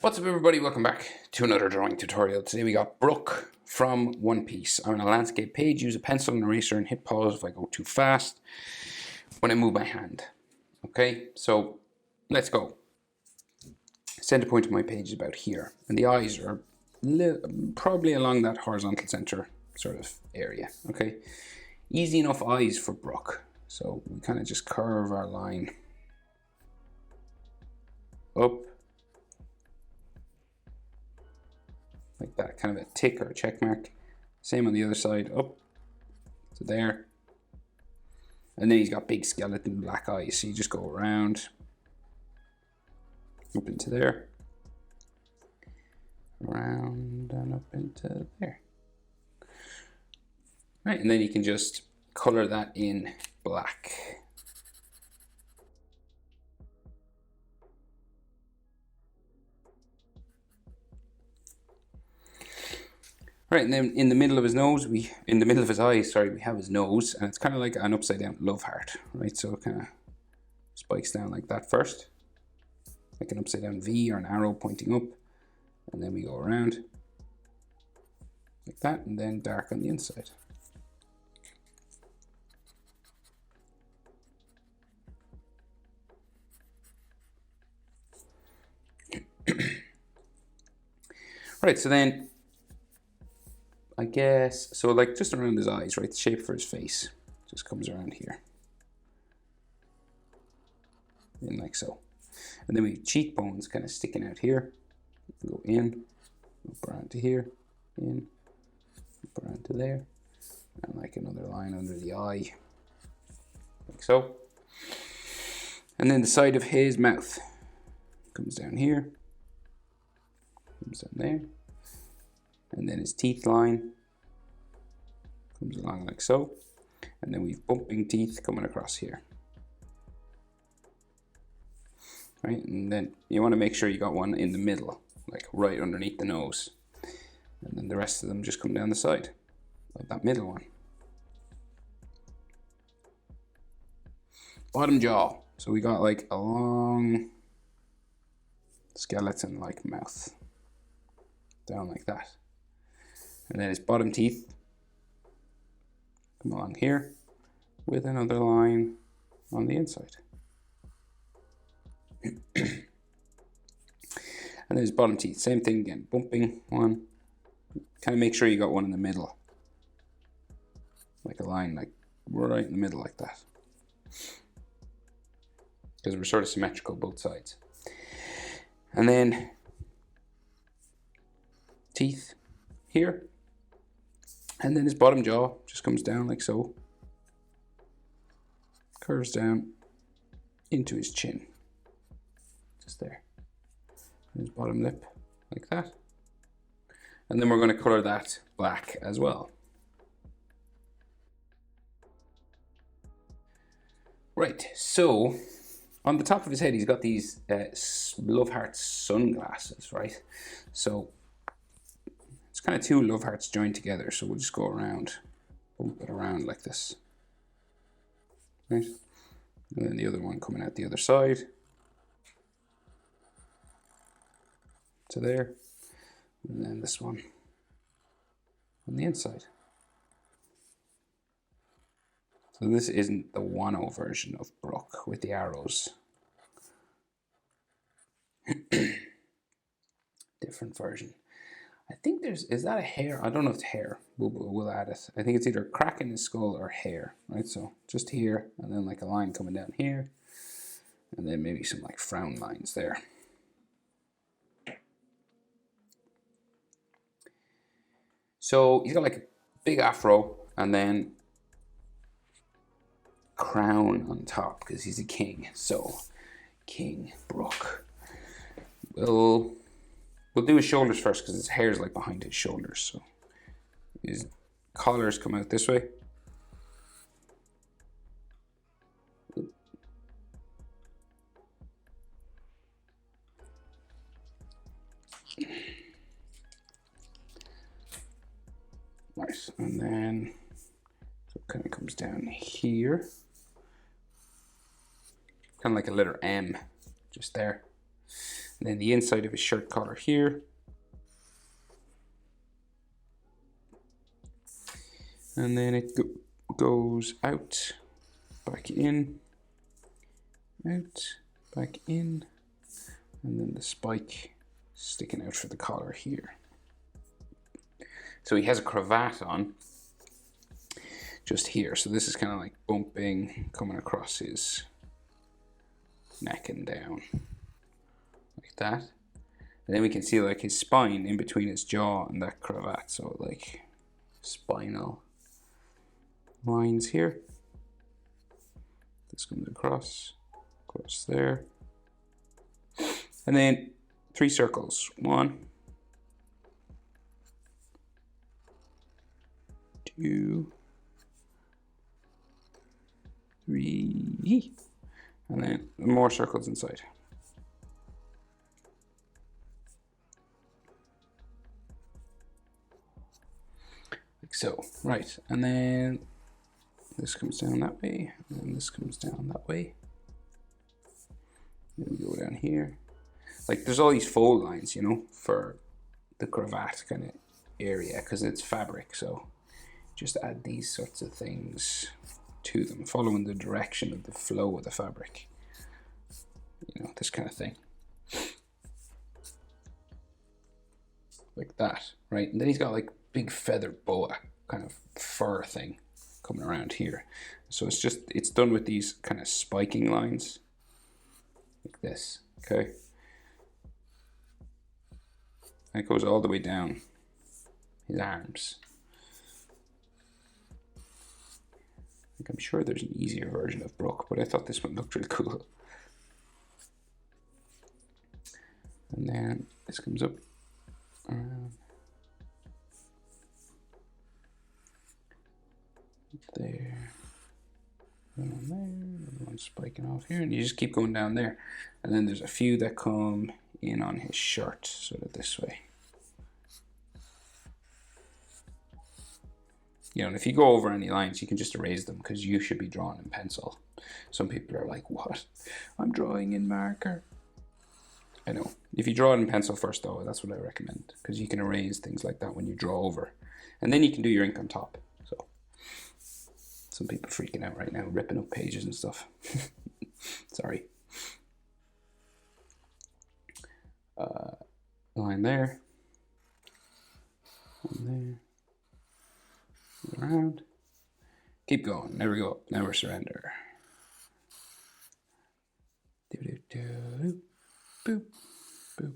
What's up everybody, welcome back to another drawing tutorial. Today we got Brook from One Piece. I'm on a landscape page, use a pencil and eraser and hit pause if I go too fast when I move my hand. Okay, so let's go. Center point of my page is about here and the eyes are probably along that horizontal center sort of area. Okay, easy enough eyes for Brook. So we kind of just curve our line up like that, kind of a tick or a check mark. Same on the other side, up to there. And then he's got big skeleton black eyes, so you just go around, up into there, around and up into there. Right, and then you can just color that in black. Right, and then in the middle of his nose, in the middle of his eyes, sorry, we have his nose, and it's kind of like an upside down love heart, right? So it kind of spikes down like that first, like an upside down V or an arrow pointing up, and then we go around like that, and then dark on the inside. Right, so then I guess, so like just around his eyes, right, the shape for his face just comes around here, in like so. And then we have cheekbones kind of sticking out here, go in, up around to here, in, up around to there, and like another line under the eye, like so. And then the side of his mouth comes down here, comes down there, and then his teeth line comes along like so, and then we've bumping teeth coming across here. Right, and then you want to make sure you got one in the middle, like right underneath the nose, and then the rest of them just come down the side of that middle one. Bottom jaw, so we got like a long skeleton like mouth down like that. And then his bottom teeth come along here with another line on the inside. And then his bottom teeth, same thing again, bumping one. Kind of make sure you got one in the middle, like a line like right in the middle like that, because we're sort of symmetrical both sides. And then teeth here. And then his bottom jaw just comes down like so, curves down into his chin, just there. And his bottom lip like that. And then we're going to color that black as well. Right, so on the top of his head he's got these love heart sunglasses, right? So it's kind of two love hearts joined together, so we'll just go around, bump it around like this, right? And then the other one coming out the other side to there, and then this one on the inside. So this isn't the 1.0 version of Brook with the arrows. Different version. I think is that a hair? I don't know if it's hair. We'll add it. I think it's either a crack in his skull or hair, right? So just here, and then like a line coming down here, and then maybe some like frown lines there. So he's got like a big afro, and then crown on top because he's a king. So King Brook. We'll do his shoulders first because his hair is like behind his shoulders. So his collars come out this way. Nice. And then so it kind of comes down here. Kind of like a letter M, just there. And then the inside of his shirt collar here. And then it goes out, back in, out, back in, and then the spike sticking out for the collar here. So he has a cravat on just here. So this is kind of like bumping, coming across his neck and down like that. And then we can see like his spine in between his jaw and that cravat. So like spinal lines here. This comes across there. And then 3 circles. 1, 2, 3. And then more circles inside. Like so. Right. And then this comes down that way, and then this comes down that way. Then we go down here. Like there's all these fold lines, you know, for the cravat kind of area because it's fabric. So just add these sorts of things to them, following the direction of the flow of the fabric. You know, this kind of thing. Like that, right? And then he's got like big feather boa kind of fur thing coming around here. So it's done with these kind of spiking lines like this, okay? And it goes all the way down his arms. I'm sure there's an easier version of Brook, but I thought this one looked really cool. And then this comes up around there, and there, one spiking off here, and you just keep going down there. And then there's a few that come in on his shirt, sort of this way. You know, and if you go over any lines, you can just erase them because you should be drawing in pencil. Some people are like, what? I'm drawing in marker. I know. If you draw it in pencil first, though, that's what I recommend because you can erase things like that when you draw over. And then you can do your ink on top. So some people freaking out right now, ripping up pages and stuff. Sorry. Line there. And there. Around. Keep going. Never go up. Never surrender. Boop, boop,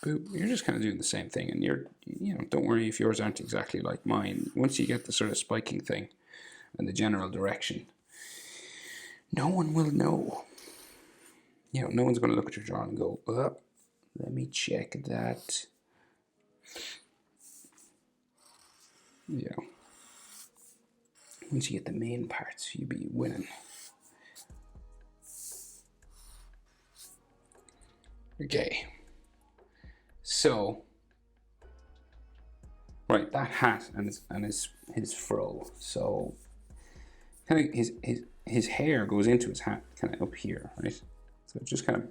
boop. You're just kind of doing the same thing, and you know, don't worry if yours aren't exactly like mine. Once you get the sort of spiking thing and the general direction, no one will know. You know, no one's going to look at your drawing and go, oh, let me check that. You know, once you get the main parts, you'll be winning. Okay. So, right, that hat and his fro. So, kind of his hair goes into his hat, kind of up here, right? So it just kind of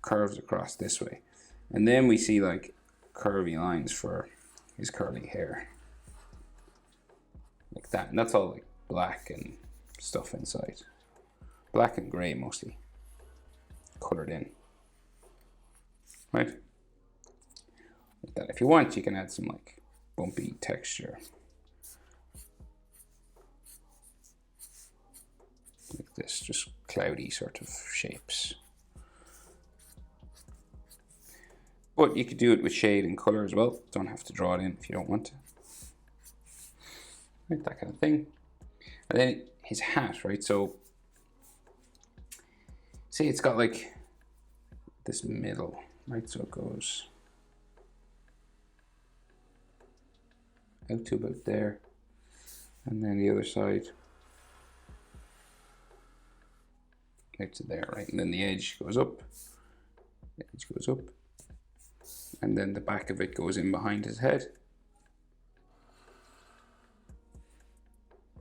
curves across this way, and then we see like curvy lines for his curly hair, like that. And that's all like black and stuff inside, black and gray mostly, colored in, right? Like that. If you want, you can add some like bumpy texture, like this, just cloudy sort of shapes. But you could do it with shade and color as well. Don't have to draw it in if you don't want to. Right, that kind of thing. And then his hat, right? So see, it's got like this middle, right? So it goes out to about there, and then the other side out to there, right? And then the edge goes up, the edge goes up, and then the back of it goes in behind his head,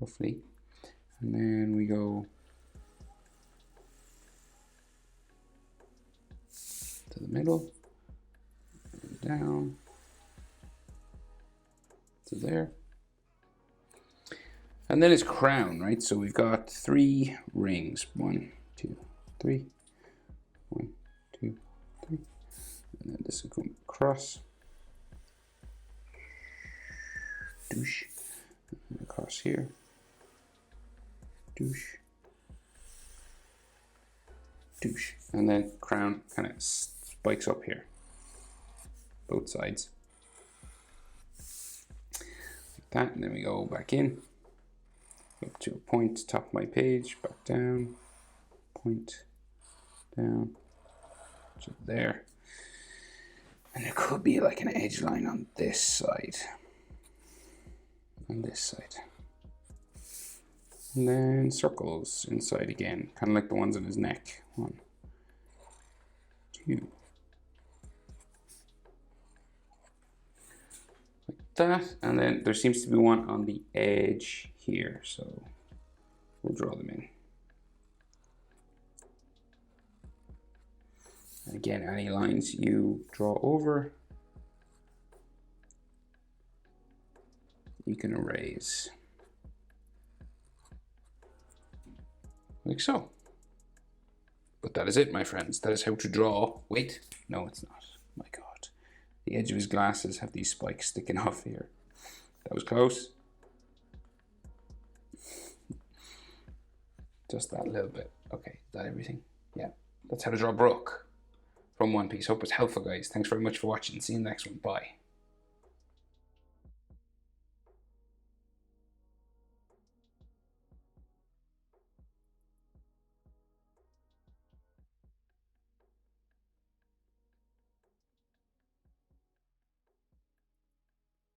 roughly. And then we go to the middle, down to there. And then his crown, right? So we've got 3 rings. 1, 2, 3. 1, 2, 3. And then this will come across. Douche. And across here. Douche. Douche. And then crown kind of spikes up here. Both sides. Like that. And then we go back in. Up to a point, top of my page, back down, point, down, to there. And there could be like an edge line on this side, and this side. And then circles inside again, kind of like the ones on his neck. 1, 2. Like that, and then there seems to be one on the edge here, so we'll draw them in. And again, any lines you draw over, you can erase. Like so. But that is it, my friends. That is how to draw. Wait, no, it's not. My God. The edge of his glasses have these spikes sticking off here. That was close. Just that little bit. Okay, is that everything? Yeah, that's how to draw Brook from One Piece. Hope it's helpful, guys. Thanks very much for watching. See you in the next one. Bye.